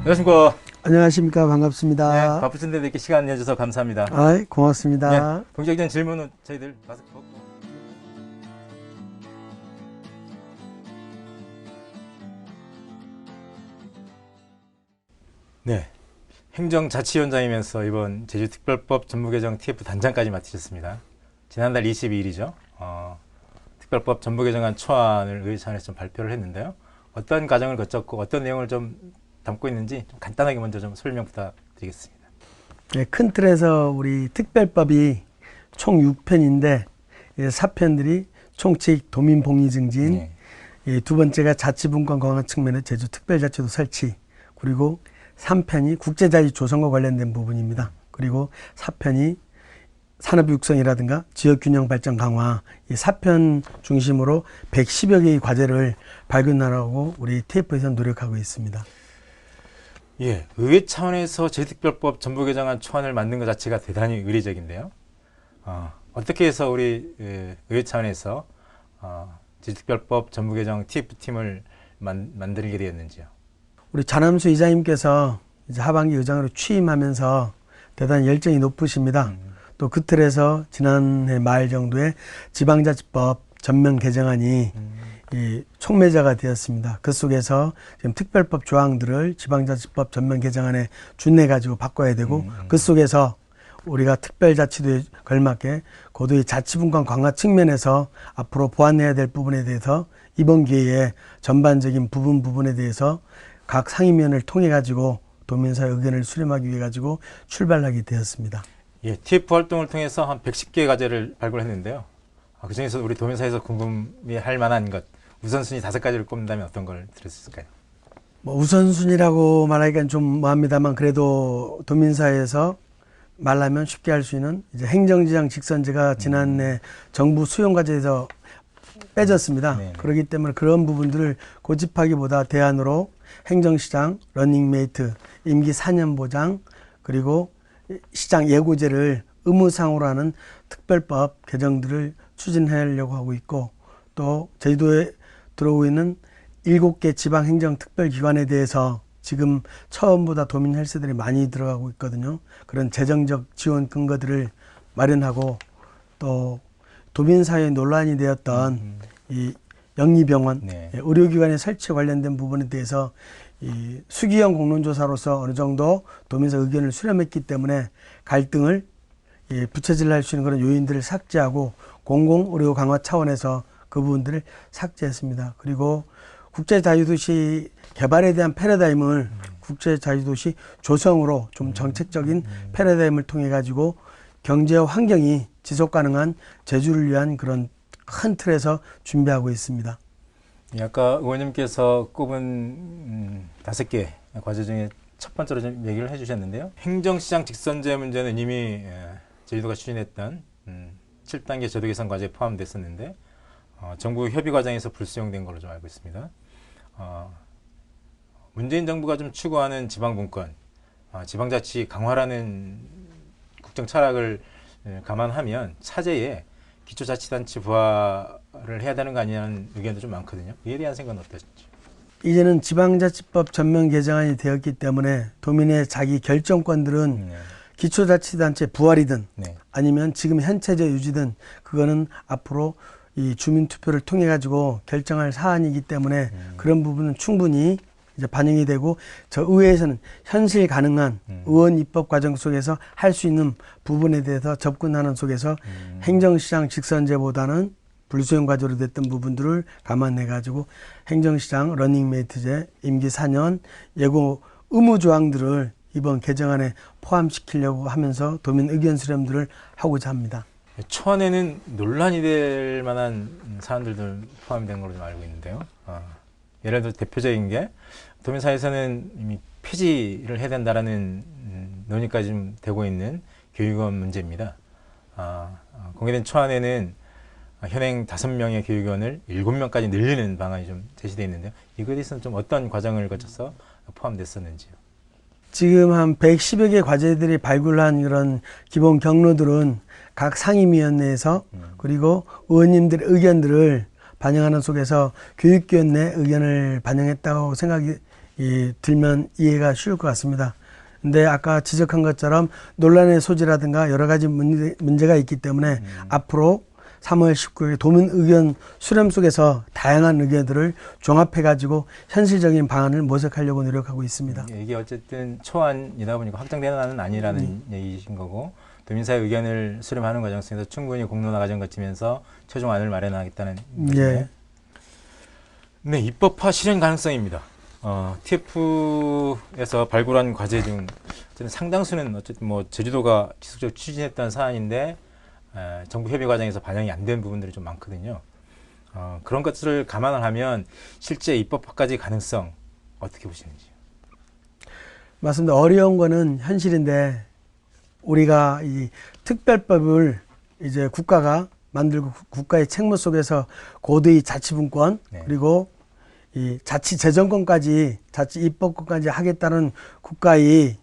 안녕하십니까. 안녕하십니까. 반갑습니다. 네, 바쁘신데 이렇게 시간 내주셔서 감사합니다. 아이, 고맙습니다. 네, 본격적인 질문은 저희들 마스크 벗고. 네, 행정자치위원장이면서 이번 제주특별법 전부개정 TF 단장까지 맡으셨습니다. 지난달 22일이죠. 특별법 전부개정안 초안을 의회 차원에서 좀 발표를 했는데요. 어떤 과정을 거쳤고 어떤 내용을 좀 담고 있는지 좀 간단하게 먼저 좀 설명 부탁드리겠습니다. 네, 큰 틀에서 우리 특별법이 총 6편인데 4편들이 총칙, 도민복리 증진, 두 번째가 자치분권 강화 측면의 제주특별자치도 설치, 그리고 3편이 국제자유 조성과 관련된 부분입니다. 그리고 4편이 산업 육성이라든가 지역균형 발전 강화, 이 4편 중심으로 110여 개의 과제를 발견하라고 우리 TF에서 노력하고 있습니다. 예, 의회 차원에서 제주특별법 전부개정안 초안을 만든 것 자체가 대단히 의례적인데요. 어떻게 해서 우리 의회 차원에서 제주특별법 전부개정 TF팀을 만들게 되었는지요? 우리 자남수 이장님께서 이제 하반기 의장으로 취임하면서 대단히 열정이 높으십니다. 또 그 틀에서 지난해 말 정도에 지방자치법 전면 개정안이 이 촉매자가 되었습니다. 그 속에서 지금 특별법 조항들을 지방자치법 전면 개정안에 준내 가지고 바꿔야 되고 그 속에서 우리가 특별자치도에 걸맞게 고도의 자치분권 강화 측면에서 앞으로 보완해야 될 부분에 대해서 이번 기회에 전반적인 부분에 대해서 각 상임위원회를 통해 가지고 도민사의 의견을 수렴하기 위해 가지고 출발하게 되었습니다. 예, TF 활동을 통해서 한 110개의 과제를 발굴했는데요. 그 중에서 우리 도민사에서 궁금해할 만한 것, 우선순위 5가지를 꼽는다면 어떤 걸 들었을까요? 뭐 우선순위라고 말하기가 좀 뭐합니다만 그래도 도민사에서 말하면 쉽게 할 수 있는 이제 행정지장 직선제가 지난해 정부 수용과제에서 빼졌습니다. 네네. 그렇기 때문에 그런 부분들을 고집하기보다 대안으로 행정시장, 러닝메이트, 임기 4년 보장, 그리고 시장 예고제를 의무상으로 하는 특별법 개정들을 추진하려고 하고 있고, 또 제주도에 들어오고 있는 7개 지방행정특별기관에 대해서 지금 처음보다 도민 헬스들이 많이 들어가고 있거든요. 그런 재정적 지원 근거들을 마련하고, 또 도민사회에 논란이 되었던 이 영리병원, 네. 의료기관의 설치에 관련된 부분에 대해서 이 수기형 공론조사로서 어느 정도 도민사 의견을 수렴했기 때문에 갈등을 부채질할 수 있는 그런 요인들을 삭제하고 공공의료 강화 차원에서 그 부분들을 삭제했습니다. 그리고 국제자유도시 개발에 대한 패러다임을 국제자유도시 조성으로 좀 정책적인 패러다임을 통해 가지고 경제와 환경이 지속가능한 제주를 위한 그런 큰 틀에서 준비하고 있습니다. 아까 의원님께서 꼽은 5개 과제 중에 첫 번째로 좀 얘기를 해주셨는데요. 행정시장 직선제 문제는 이미 제주도가 추진했던 7단계 제도 개선 과제에 포함됐었는데 정부 협의 과정에서 불수용된 걸로 좀 알고 있습니다. 문재인 정부가 좀 추구하는 지방분권, 지방자치 강화라는 국정 철학을 감안하면 차제에 기초자치단체 부활을 해야 되는 거 아니냐는 의견도 좀 많거든요. 이에 대한 생각은 어떠신지? 이제는 지방자치법 전면 개정안이 되었기 때문에 도민의 자기 결정권들은 기초자치단체 부활이든 아니면 지금 현체제 유지든 그거는 앞으로 이 주민투표를 통해 가지고 결정할 사안이기 때문에 그런 부분은 충분히 이제 반영이 되고 저 의회에서는 현실 가능한 의원 입법 과정 속에서 할 수 있는 부분에 대해서 접근하는 속에서 행정시장 직선제보다는 불수용 과제로 됐던 부분들을 감안해 가지고 행정시장 러닝메이트제 임기 4년 예고 의무 조항들을 이번 개정안에 포함시키려고 하면서 도민 의견 수렴들을 하고자 합니다. 초안에는 논란이 될 만한 사안들도 포함된 걸로 좀 알고 있는데요. 예를 들어 대표적인 게 도민사에서는 이미 폐지를 해야 된다라는 논의까지 좀 되고 있는 교육원 문제입니다. 공개된 초안에는 현행 5명의 교육원을 7명까지 늘리는 방안이 좀 제시되어 있는데요. 이거에 대해서는 좀 어떤 과정을 거쳐서 포함됐었는지요? 지금 한 110여 개 과제들이 발굴한 그런 기본 경로들은 각 상임위원회에서 그리고 의원님들의 의견들을 반영하는 속에서 교육위원회 의견을 반영했다고 생각이 들면 이해가 쉬울 것 같습니다. 근데 아까 지적한 것처럼 논란의 소지라든가 여러 가지 문제가 있기 때문에 앞으로 3월 19일 도민 의견 수렴 속에서 다양한 의견들을 종합해가지고 현실적인 방안을 모색하려고 노력하고 있습니다. 이게 어쨌든 초안이다 보니까 확정되는 안은 아니라는 얘기이신 거고, 도민사의 의견을 수렴하는 과정 속에서 충분히 공론화 과정 거치면서 최종안을 마련하겠다는 거죠. 예. 네, 입법화 실현 가능성입니다. TF에서 발굴한 과제 중 상당수는 어쨌든 뭐 제주도가 지속적으로 추진했던 사안인데 정부 협의 과정에서 반영이 안 된 부분들이 좀 많거든요. 그런 것들을 감안을 하면 실제 입법화까지 가능성 어떻게 보시는지요? 맞습니다. 어려운 거는 현실인데 우리가 이 특별법을 이제 국가가 만들고 국가의 책무 속에서 고도의 자치분권 네. 그리고 이 자치재정권까지 자치 입법권까지 하겠다는 국가의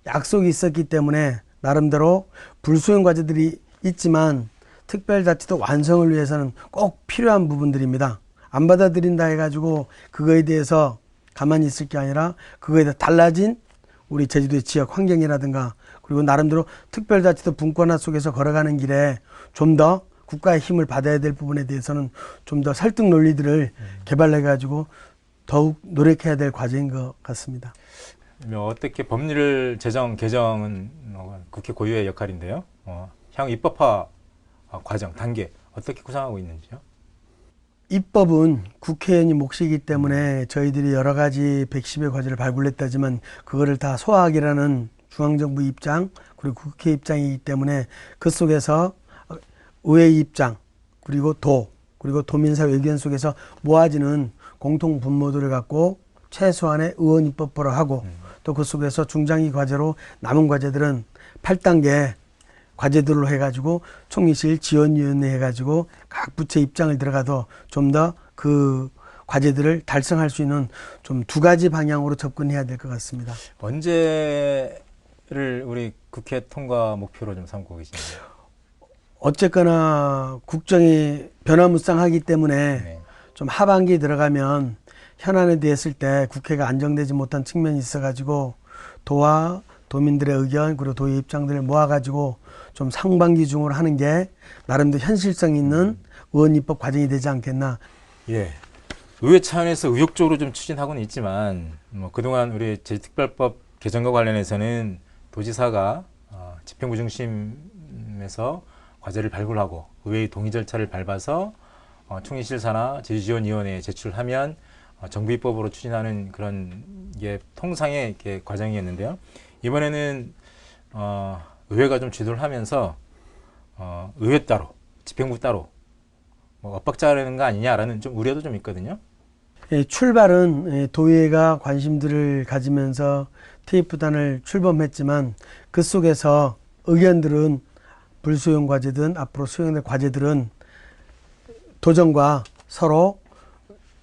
약속이 있었기 때문에 나름대로 불수용 과제들이 있지만 특별자치도 완성을 위해서는 꼭 필요한 부분들입니다. 안 받아들인다 해가지고 그거에 대해서 가만히 있을 게 아니라 그거에 대해 달라진 우리 제주도의 지역 환경이라든가 그리고 나름대로 특별자치도 분권화 속에서 걸어가는 길에 좀 더 국가의 힘을 받아야 될 부분에 대해서는 좀 더 설득 논리들을 개발해가지고 더욱 노력해야 될 과제인 것 같습니다. 어떻게 법률 제정, 개정은 국회 고유의 역할인데요. 향후 입법화 과정, 단계 어떻게 구상하고 있는지요? 입법은 국회의원이 몫이기 때문에 저희들이 여러 가지 110의 과제를 발굴했다지만 그거를 다 소화하기라는 중앙정부 입장 그리고 국회 입장이기 때문에 그 속에서 의회 입장 그리고 그리고 도민사회 의견 속에서 모아지는 공통 분모들을 갖고 최소한의 의원 입법화를 하고 또 그 속에서 중장기 과제로 남은 과제들은 8단계 과제들로 해가지고 총리실 지원위원회 해가지고 각 부처 입장을 들어가서 좀 더 그 과제들을 달성할 수 있는 좀 두 가지 방향으로 접근해야 될 것 같습니다. 언제를 우리 국회 통과 목표로 좀 삼고 계신가요? 어쨌거나 국정이 변화무쌍하기 때문에 네. 좀 하반기에 들어가면 현안에 대했을 때 국회가 안정되지 못한 측면이 있어가지고 도와 도민들의 의견 그리고 도의 입장들을 모아가지고 좀 상반기 중으로 하는 게 나름대로 현실성 있는 의원 입법 과정이 되지 않겠나. 예. 의회 차원에서 의욕적으로 좀 추진하고는 있지만 그동안 우리 제주특별법 개정과 관련해서는 도지사가 집행부 중심에서 과제를 발굴하고 의회의 동의 절차를 밟아서 총리실 산하 제주지원위원회에 제출하면 정부 입법으로 추진하는 그런 게 통상의 과정이었는데요. 이번에는 의회가 좀 주도를 하면서 의회 따로, 집행부 따로 엇박자라는 거 아니냐라는 좀 우려도 좀 있거든요. 출발은 도의회가 관심들을 가지면서 TF단을 출범했지만 그 속에서 의견들은 불수용 과제든 앞으로 수용될 과제들은 도정과 서로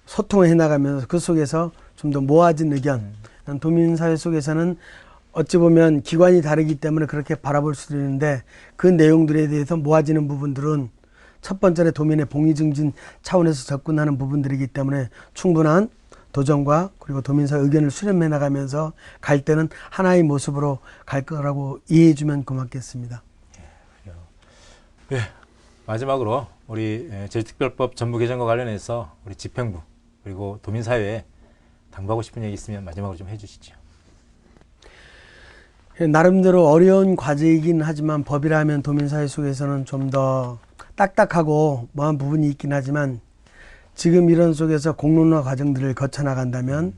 소통을 해나가면서 그 속에서 좀 더 모아진 의견 도민사회 속에서는 어찌 보면 기관이 다르기 때문에 그렇게 바라볼 수도 있는데 그 내용들에 대해서 모아지는 부분들은 첫 번째로 도민의 복리 증진 차원에서 접근하는 부분들이기 때문에 충분한 도정과 그리고 도민사회 의견을 수렴해 나가면서 갈 때는 하나의 모습으로 갈 거라고 이해해 주면 고맙겠습니다. 네, 마지막으로 우리 제주특별법 전부 개정과 관련해서 우리 집행부 그리고 도민사회에 당부하고 싶은 얘기 있으면 마지막으로 좀 해주시죠. 나름대로 어려운 과제이긴 하지만 법이라면 도민사회 속에서는 좀 더 딱딱하고 뭐한 부분이 있긴 하지만 지금 이런 속에서 공론화 과정들을 거쳐나간다면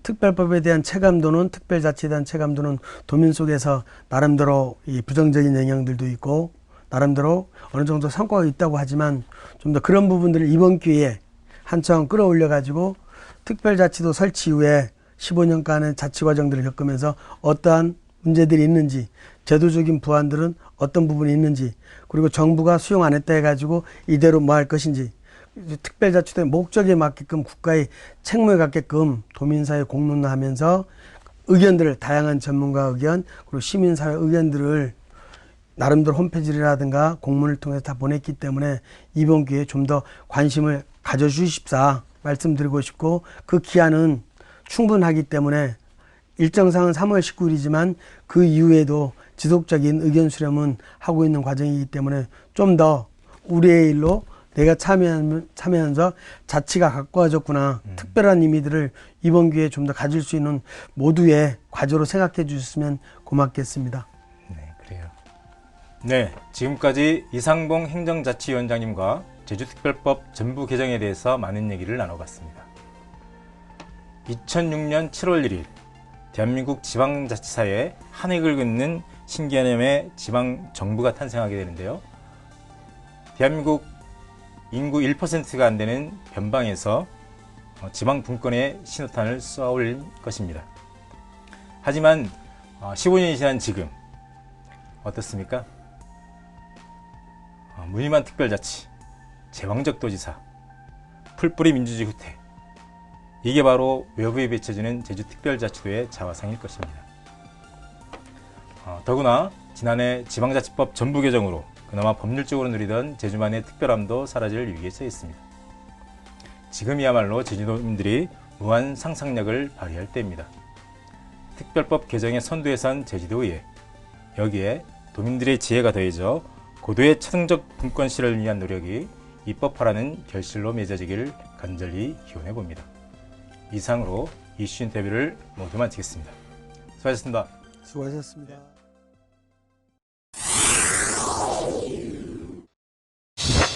특별법에 대한 체감도는 특별자치에 대한 체감도는 도민 속에서 나름대로 이 부정적인 영향들도 있고 나름대로 어느 정도 성과가 있다고 하지만 좀 더 그런 부분들을 이번 기회에 한참 끌어올려 가지고 특별자치도 설치 이후에 15년간의 자치 과정들을 겪으면서 어떠한 문제들이 있는지 제도적인 부안들은 어떤 부분이 있는지 그리고 정부가 수용 안 했다 해가지고 이대로 뭐 할 것인지 특별자치도의 목적에 맞게끔 국가의 책무에 갖게끔 도민사회 공론화하면서 의견들을 다양한 전문가 의견 그리고 시민사회 의견들을 나름대로 홈페이지라든가 공문을 통해서 다 보냈기 때문에 이번 기회에 좀 더 관심을 가져주십사 말씀드리고 싶고 그 기한은 충분하기 때문에 일정상은 3월 19일이지만 그 이후에도 지속적인 의견 수렴은 하고 있는 과정이기 때문에 좀 더 우리의 일로 내가 참여하면서 자치가 가까워졌구나. 특별한 의미들을 이번 기회에 좀 더 가질 수 있는 모두의 과제로 생각해 주셨으면 고맙겠습니다. 네, 그래요. 네, 지금까지 이상봉 행정자치위원장님과 제주특별법 전부 개정에 대해서 많은 얘기를 나눠봤습니다. 2006년 7월 1일 대한민국 지방자치사에 한 획을 긋는 신개념의 지방정부가 탄생하게 되는데요. 대한민국 인구 1%가 안 되는 변방에서 지방 분권의 신호탄을 쏘아올릴 것입니다. 하지만 15년이 지난 지금 어떻습니까? 무늬만 특별자치, 제왕적 도지사, 풀뿌리 민주주의 후퇴, 이게 바로 외부에 비춰지는 제주특별자치도의 자화상일 것입니다. 더구나 지난해 지방자치법 전부 개정으로 그나마 법률적으로 누리던 제주만의 특별함도 사라질 위기에 처해 있습니다. 지금이야말로 제주도민들이 무한 상상력을 발휘할 때입니다. 특별법 개정의 선두에 선 제주도의회, 여기에 도민들의 지혜가 더해져 고도의 차등적 분권실을 위한 노력이 입법화라는 결실로 맺어지기를 간절히 기원해 봅니다. 이상으로 이슈 인터뷰를 모두 마치겠습니다. 수고하셨습니다. 수고하셨습니다.